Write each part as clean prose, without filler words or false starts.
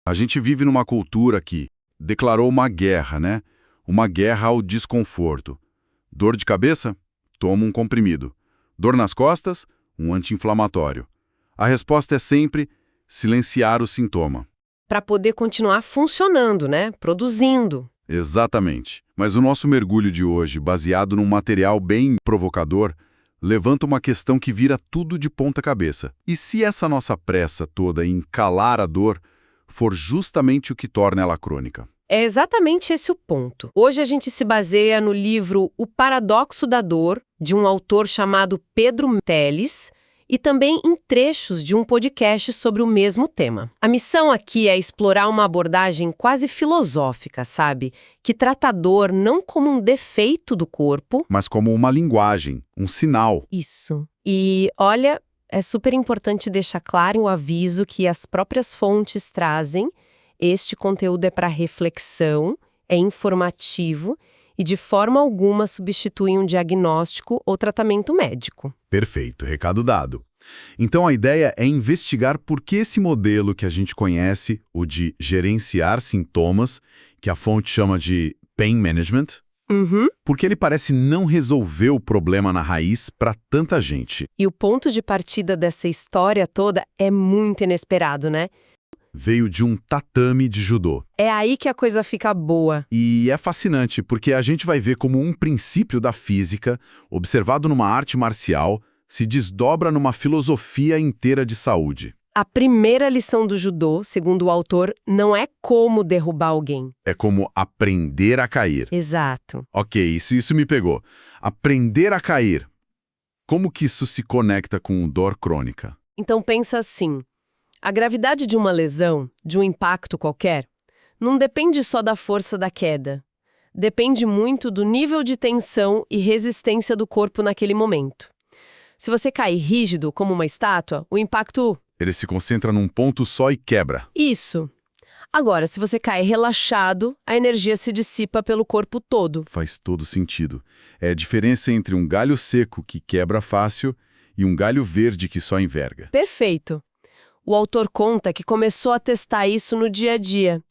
A gente vive numa cultura que declarou uma guerra, né? Uma guerra ao desconforto. Dor de cabeça? Toma um comprimido. Dor nas costas? Um anti-inflamatório. A resposta é sempre silenciar o sintoma. Para poder continuar funcionando, né? Produzindo. Exatamente. Mas o nosso mergulho de hoje, baseado num material bem provocador, levanta uma questão que vira tudo de ponta cabeça. E se essa nossa pressa toda em calar a dor for justamente o que torna ela crônica? É exatamente esse o ponto. Hoje a gente se baseia no livro O Paradoxo da Dor, de um autor chamado Pedro Telles, e também em trechos de um podcast sobre o mesmo tema. A missão aqui é explorar uma abordagem quase filosófica, sabe? Que trata a dor não como um defeito do corpo, Mas como uma linguagem, um sinal. isso. E, olha, é super importante deixar claro o aviso que as próprias fontes trazem. Este conteúdo é para reflexão, é informativo e de forma alguma substitui um diagnóstico ou tratamento médico. Perfeito, recado dado. Então a ideia é investigar por que esse modelo que a gente conhece, o de gerenciar sintomas, que a fonte chama de pain management, porque ele parece não resolver o problema na raiz para tanta gente. E o ponto de partida dessa história toda é muito inesperado, né? Veio de um tatame de judô. É aí que a coisa fica boa. E é fascinante, porque a gente vai ver como um princípio da física, observado numa arte marcial, se desdobra numa filosofia inteira de saúde. A primeira lição do judô, segundo o autor, não é como derrubar alguém. É como aprender a cair. Exato. Ok, isso me pegou. Aprender a cair. Como que isso se conecta com dor crônica? Então pensa assim, a gravidade de uma lesão, de um impacto qualquer, não depende só da força da queda. Depende muito do nível de tensão e resistência do corpo naquele momento. Se você cair rígido, como uma estátua, o impacto... Ele se concentra num ponto só e quebra. Isso. Agora, se você cair relaxado, a energia se dissipa pelo corpo todo. Faz todo sentido. É a diferença entre um galho seco que quebra fácil e um galho verde que só enverga. Perfeito. O autor conta que começou a testar isso no dia a dia.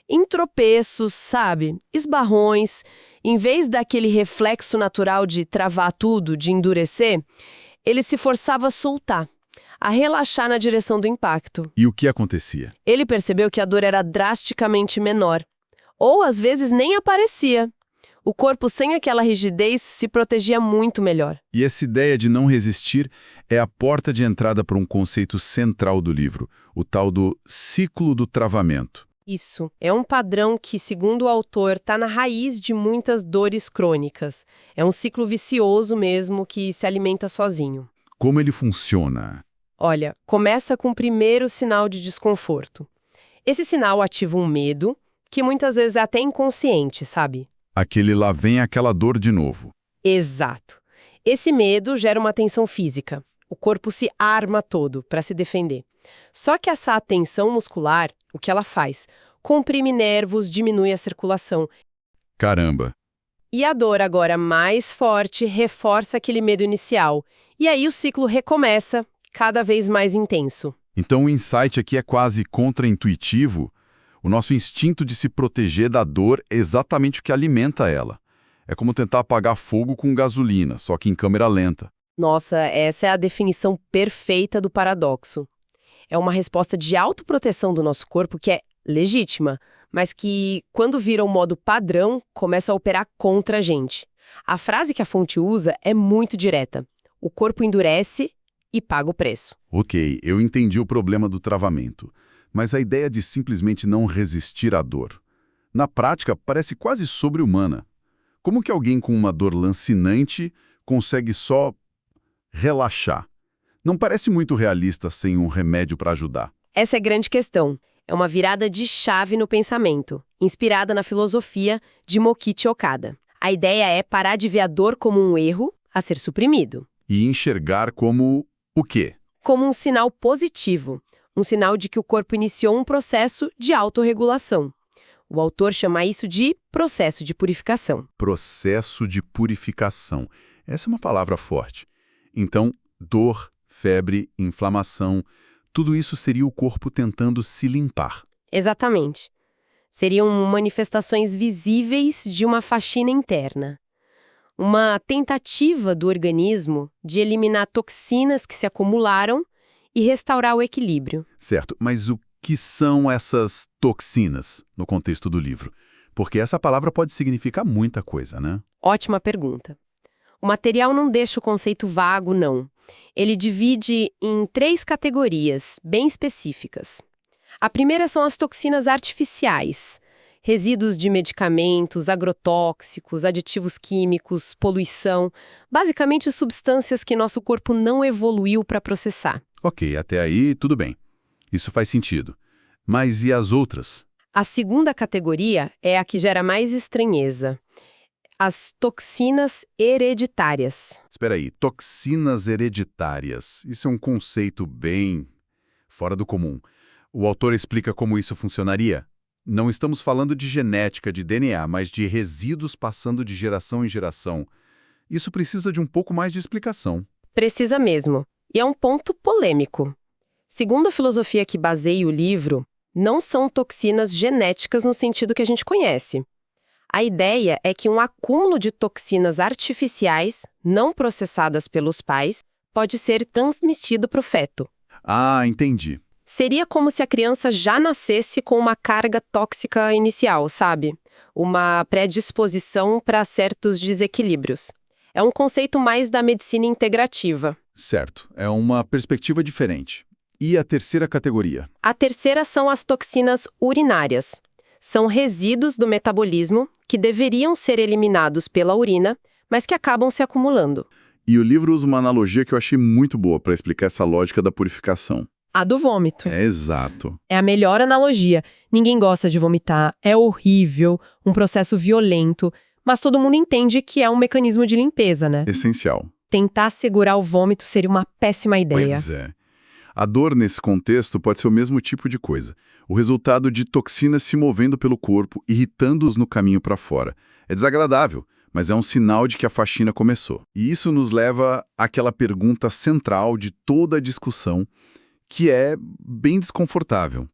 Em tropeços, sabe? Esbarrões. Em vez daquele reflexo natural de travar tudo, de endurecer, ele se forçava a soltar, a relaxar na direção do impacto. E o que acontecia? Ele percebeu que a dor era drasticamente menor. Ou, às vezes, nem aparecia. O corpo, sem aquela rigidez, se protegia muito melhor. E essa ideia de não resistir é a porta de entrada para um conceito central do livro, o tal do ciclo do travamento. Isso. É um padrão que, segundo o autor, está na raiz de muitas dores crônicas. É um ciclo vicioso mesmo que se alimenta sozinho. Como ele funciona? Olha, começa com o primeiro sinal de desconforto. Esse sinal ativa um medo, que muitas vezes é até inconsciente, sabe? Aquele lá vem aquela dor de novo. Exato. Esse medo gera uma tensão física. O corpo se arma todo para se defender. Só que essa tensão muscular, o que ela faz? Comprime nervos, diminui a circulação. Caramba! E a dor agora mais forte reforça aquele medo inicial. E aí o ciclo recomeça, cada vez mais intenso. Então o insight aqui é quase contraintuitivo. O nosso instinto de se proteger da dor é exatamente o que alimenta ela. É como tentar apagar fogo com gasolina, só que em câmera lenta. Nossa, essa é a definição perfeita do paradoxo. É uma resposta de autoproteção do nosso corpo que é legítima, mas que, quando vira o modo padrão, começa a operar contra a gente. A frase que a fonte usa é muito direta. O corpo endurece e paga o preço. Ok, eu entendi o problema do travamento, mas a ideia de simplesmente não resistir à dor, na prática, parece quase sobre-humana. Como que alguém com uma dor lancinante consegue só relaxar? Não parece muito realista sem um remédio para ajudar. Essa é a grande questão. É uma virada de chave no pensamento, inspirada na filosofia de Mokichi Okada. A ideia é parar de ver a dor como um erro a ser suprimido. E enxergar como o quê? Como um sinal positivo, um sinal de que o corpo iniciou um processo de autorregulação. O autor chama isso de processo de purificação. Processo de purificação. Essa é uma palavra forte. Então, dor, febre, inflamação, tudo isso seria o corpo tentando se limpar. Exatamente. Seriam manifestações visíveis de uma faxina interna. Uma tentativa do organismo de eliminar toxinas que se acumularam e restaurar o equilíbrio. Certo, mas o que são essas toxinas no contexto do livro? Porque essa palavra pode significar muita coisa, né? Ótima pergunta. O material não deixa o conceito vago, não. Ele divide em 3 categorias bem específicas. A primeira são as toxinas artificiais, resíduos de medicamentos, agrotóxicos, aditivos químicos, poluição, basicamente substâncias que nosso corpo não evoluiu para processar. Ok, até aí tudo bem. Isso faz sentido. Mas e as outras? A segunda categoria é a que gera mais estranheza. As toxinas hereditárias. Espera aí, toxinas hereditárias. Isso é um conceito bem fora do comum. O autor explica como isso funcionaria? Não estamos falando de genética, de DNA, mas de resíduos passando de geração em geração. Isso precisa de um pouco mais de explicação. Precisa mesmo. E é um ponto polêmico. Segundo a filosofia que baseia o livro, não são toxinas genéticas no sentido que a gente conhece. A ideia é que um acúmulo de toxinas artificiais, não processadas pelos pais, pode ser transmitido para o feto. Ah, entendi. Seria como se a criança já nascesse com uma carga tóxica inicial, sabe? Uma predisposição para certos desequilíbrios. É um conceito mais da medicina integrativa. Certo, é uma perspectiva diferente. E a terceira categoria? A terceira são as toxinas urinárias. São resíduos do metabolismo que deveriam ser eliminados pela urina, mas que acabam se acumulando. E o livro usa uma analogia que eu achei muito boa para explicar essa lógica da purificação. A do vômito. É exato. É a melhor analogia. Ninguém gosta de vomitar, é horrível, um processo violento, mas todo mundo entende que é um mecanismo de limpeza, né? Essencial. Tentar segurar o vômito seria uma péssima ideia. Pois é. A dor, nesse contexto, pode ser o mesmo tipo de coisa. O resultado de toxinas se movendo pelo corpo, irritando-os no caminho para fora. É desagradável, mas é um sinal de que a faxina começou. E isso nos leva àquela pergunta central de toda a discussão, que é bem desconfortável.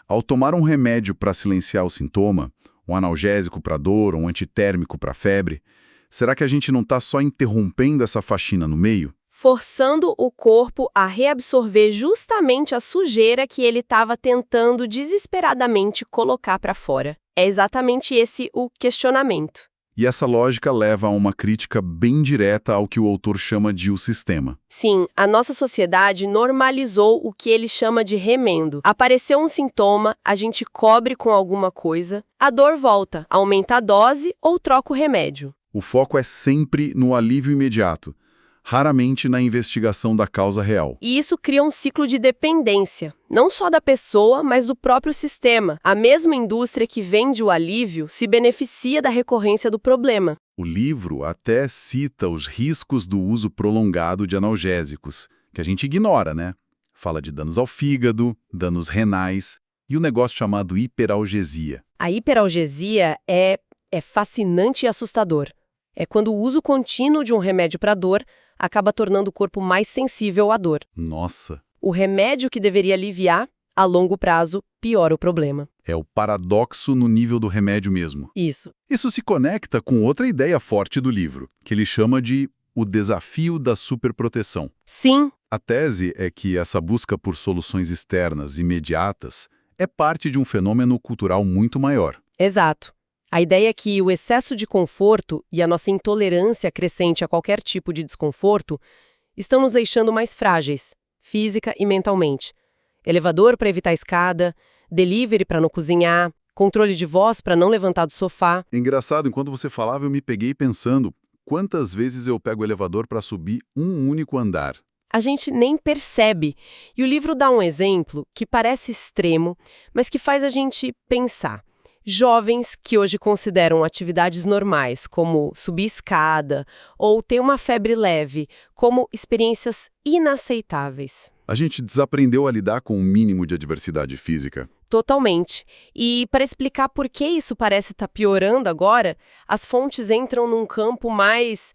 Ao tomar um remédio para silenciar o sintoma, um analgésico para dor, um antitérmico para febre, será que a gente não está só interrompendo essa faxina no meio? Forçando o corpo a reabsorver justamente a sujeira que ele estava tentando desesperadamente colocar para fora. É exatamente esse o questionamento. E essa lógica leva a uma crítica bem direta ao que o autor chama de o sistema. Sim, a nossa sociedade normalizou o que ele chama de remendo. Apareceu um sintoma, a gente cobre com alguma coisa, a dor volta, aumenta a dose ou troca o remédio. O foco é sempre no alívio imediato, raramente na investigação da causa real. E isso cria um ciclo de dependência, não só da pessoa, mas do próprio sistema. A mesma indústria que vende o alívio se beneficia da recorrência do problema. O livro até cita os riscos do uso prolongado de analgésicos, que a gente ignora, né? Fala de danos ao fígado, danos renais e o negócio chamado hiperalgesia. A hiperalgesia é fascinante e assustador. É quando o uso contínuo de um remédio para dor acaba tornando o corpo mais sensível à dor. Nossa! O remédio que deveria aliviar, a longo prazo, piora o problema. É o paradoxo no nível do remédio mesmo. Isso. Isso se conecta com outra ideia forte do livro, que ele chama de o desafio da superproteção. Sim. A tese é que essa busca por soluções externas imediatas é parte de um fenômeno cultural muito maior. Exato. A ideia é que o excesso de conforto e a nossa intolerância crescente a qualquer tipo de desconforto estão nos deixando mais frágeis, física e mentalmente. Elevador para evitar escada, delivery para não cozinhar, controle de voz para não levantar do sofá. Engraçado, enquanto você falava, eu me peguei pensando quantas vezes eu pego o elevador para subir um único andar. A gente nem percebe. E o livro dá um exemplo que parece extremo, mas que faz a gente pensar. Jovens que hoje consideram atividades normais, como subir escada ou ter uma febre leve, como experiências inaceitáveis. A gente desaprendeu a lidar com o mínimo de adversidade física. Totalmente. E para explicar por que isso parece estar piorando agora, as fontes entram num campo mais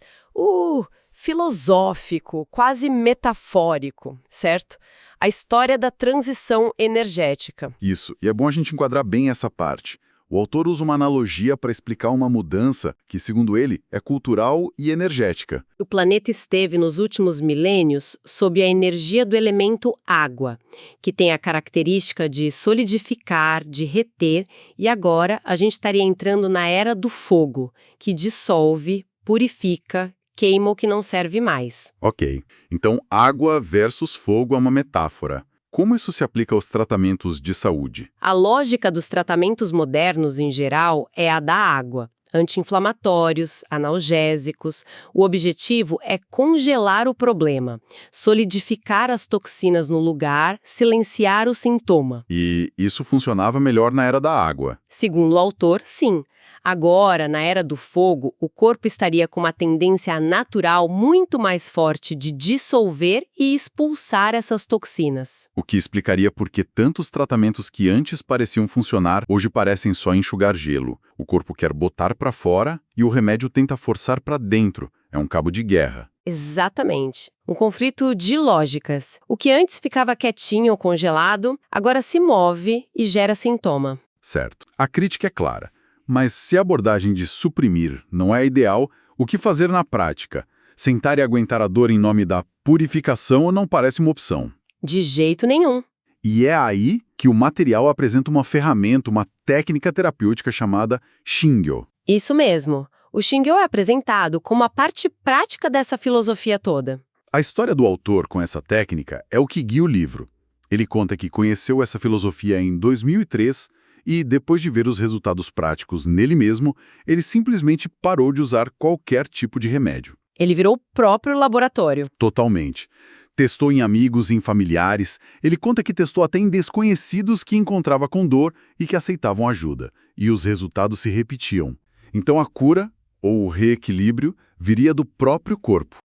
filosófico, quase metafórico, certo? A história da transição energética. Isso, e é bom a gente enquadrar bem essa parte. O autor usa uma analogia para explicar uma mudança que, segundo ele, é cultural e energética. O planeta esteve nos últimos milênios sob a energia do elemento água, que tem a característica de solidificar, de reter, e agora a gente estaria entrando na era do fogo, que dissolve, purifica, queima o que não serve mais. Ok, então água versus fogo é uma metáfora. Como isso se aplica aos tratamentos de saúde? A lógica dos tratamentos modernos, em geral, é a da água. Anti-inflamatórios, analgésicos. O objetivo é congelar o problema, solidificar as toxinas no lugar, silenciar o sintoma. E isso funcionava melhor na era da água. Segundo o autor, sim. Agora, na era do fogo, o corpo estaria com uma tendência natural muito mais forte de dissolver e expulsar essas toxinas. O que explicaria por que tantos tratamentos que antes pareciam funcionar, hoje parecem só enxugar gelo. O corpo quer botar para fora e o remédio tenta forçar para dentro. É um cabo de guerra. Exatamente. Um conflito de lógicas. O que antes ficava quietinho ou congelado, agora se move e gera sintoma. Certo. A crítica é clara. Mas se a abordagem de suprimir não é a ideal, o que fazer na prática? Sentar e aguentar a dor em nome da purificação não parece uma opção. De jeito nenhum. E é aí que o material apresenta uma ferramenta, uma técnica terapêutica chamada Shingyo. Isso mesmo. O Shingyo é apresentado como a parte prática dessa filosofia toda. A história do autor com essa técnica é o que guia o livro. Ele conta que conheceu essa filosofia em 2003 e, depois de ver os resultados práticos nele mesmo, ele simplesmente parou de usar qualquer tipo de remédio. Ele virou o próprio laboratório. Totalmente. Testou em amigos e em familiares. Ele conta que testou até em desconhecidos que encontrava com dor e que aceitavam ajuda. E os resultados se repetiam. Então a cura, ou o reequilíbrio, viria do próprio corpo.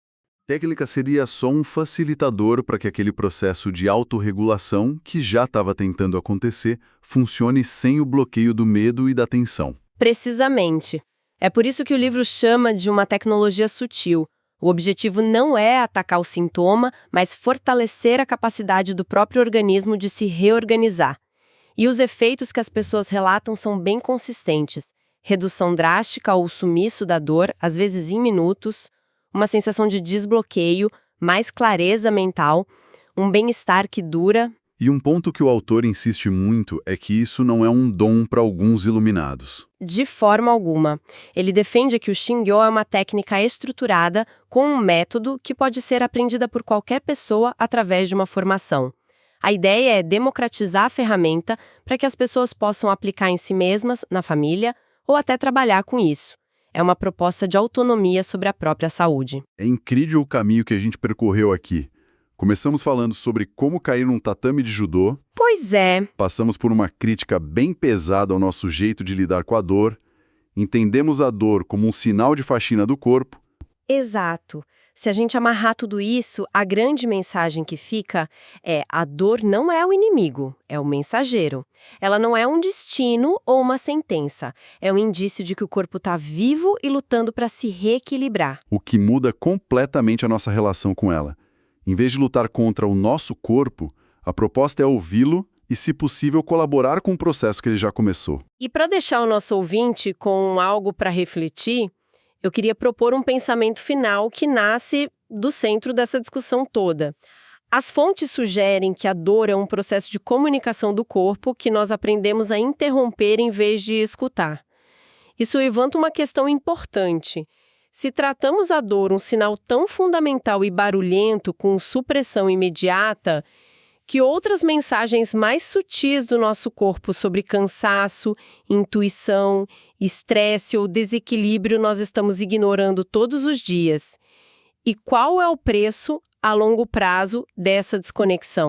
A técnica seria só um facilitador para que aquele processo de autorregulação, que já estava tentando acontecer, funcione sem o bloqueio do medo e da tensão. Precisamente. É por isso que o livro chama de uma tecnologia sutil. O objetivo não é atacar o sintoma, mas fortalecer a capacidade do próprio organismo de se reorganizar. E os efeitos que as pessoas relatam são bem consistentes. Redução drástica ou sumiço da dor, às vezes em minutos, uma sensação de desbloqueio, mais clareza mental, um bem-estar que dura. E um ponto que o autor insiste muito é que isso não é um dom para alguns iluminados. De forma alguma. Ele defende que o Shingyo é uma técnica estruturada com um método que pode ser aprendida por qualquer pessoa através de uma formação. A ideia é democratizar a ferramenta para que as pessoas possam aplicar em si mesmas, na família, ou até trabalhar com isso. É uma proposta de autonomia sobre a própria saúde. É incrível o caminho que a gente percorreu aqui. Começamos falando sobre como cair num tatame de judô. Pois é. Passamos por uma crítica bem pesada ao nosso jeito de lidar com a dor. Entendemos a dor como um sinal de faxina do corpo. Exato. Se a gente amarrar tudo isso, a grande mensagem que fica é: a dor não é o inimigo, é o mensageiro. Ela não é um destino ou uma sentença. É um indício de que o corpo está vivo e lutando para se reequilibrar. O que muda completamente a nossa relação com ela. Em vez de lutar contra o nosso corpo, a proposta é ouvi-lo e, se possível, colaborar com o processo que ele já começou. E para deixar o nosso ouvinte com algo para refletir, eu queria propor um pensamento final que nasce do centro dessa discussão toda. As fontes sugerem que a dor é um processo de comunicação do corpo que nós aprendemos a interromper em vez de escutar. Isso levanta uma questão importante. Se tratamos a dor um sinal tão fundamental e barulhento com supressão imediata, que outras mensagens mais sutis do nosso corpo sobre cansaço, intuição, estresse ou desequilíbrio nós estamos ignorando todos os dias? E qual é o preço a longo prazo dessa desconexão?